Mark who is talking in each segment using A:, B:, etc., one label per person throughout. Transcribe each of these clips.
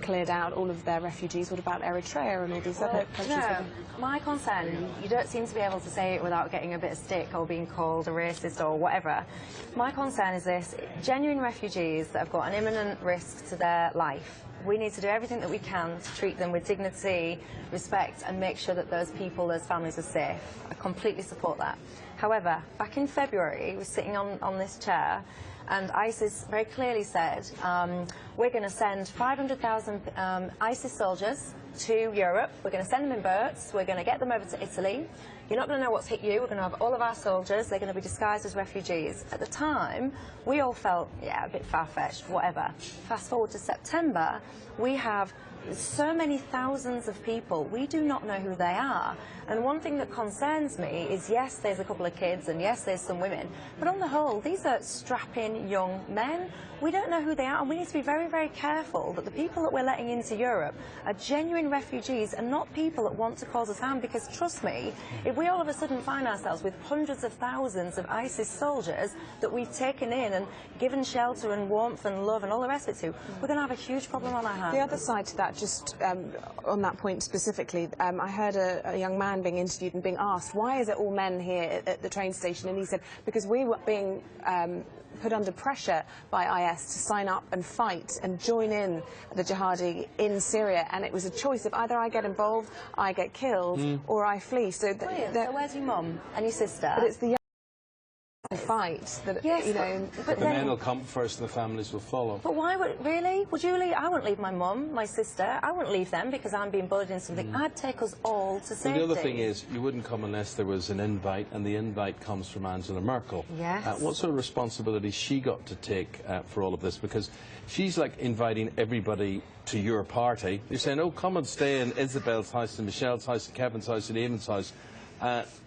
A: cleared out all of their refugees. What about Eritrea and all these other countries?
B: No, my concern, you don't seem to be able to say it without getting a bit of stick or being called a racist or whatever. My concern is this: genuine refugees that have got an imminent risk to their life. We need to do everything that we can to treat them with dignity, respect, and make sure that those people, those families are safe. I completely support that. However, back in February, we're sitting on this chair, and ISIS very clearly said, we're going to send 500,000 ISIS soldiers to Europe. We're going to send them in boats. We're going to get them over to Italy. You're not going to know what's hit you. We're going to have all of our soldiers. They're going to be disguised as refugees. At the time, we all felt, yeah, a bit far-fetched, whatever. Fast forward to September, we have so many thousands of people. We do not know who they are. And one thing that concerns me is, yes, there's a couple of kids, and yes, there's some women, but on the whole, these are strapping young men. We don't know who they are, and we need to be very, very careful that the people that we're letting into Europe are genuine refugees and not people that want to cause us harm, because trust me, if we all of a sudden find ourselves with hundreds of thousands of ISIS soldiers that we've taken in and given shelter and warmth and love and all the rest of it to, we're going to have a huge problem on our hands.
A: The other side to that, just on that point specifically, I heard a young man being interviewed and being asked, why is it all men here at the train station? And he said, because we were being put under pressure by IS to sign up and fight and join in the jihadi in Syria, and it was a choice of either I get involved, I get killed, or I flee. So,
B: so where's your mum and your sister?
A: But it's the fight that,
B: yes,
A: you know.
C: But the men will come first and the families will follow.
B: But why would, really? Would you leave? I wouldn't leave my mum, my sister. I wouldn't leave them because I'm being bullied into something. I'd take us all to safety.
C: Well, the other thing is, you wouldn't come unless there was an invite, and the invite comes from Angela Merkel.
B: Yes.
C: What sort of responsibility she got to take for all of this? Because she's like inviting everybody to your party. You're saying, oh, come and stay in Isabel's house, and Michelle's house, and Kevin's house, and Eamon's house.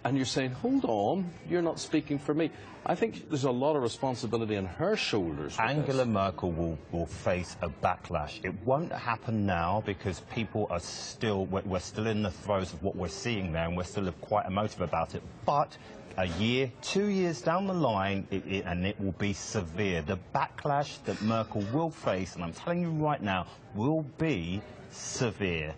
C: And you're saying, hold on, you're not speaking for me. I think there's a lot of responsibility on her shoulders.
D: Angela Merkel will face a backlash. It won't happen now because people are still, we're still in the throes of what we're seeing there, and we're still quite emotive about it. But a year, 2 years down the line, and it will be severe. The backlash that Merkel will face, and I'm telling you right now, will be severe.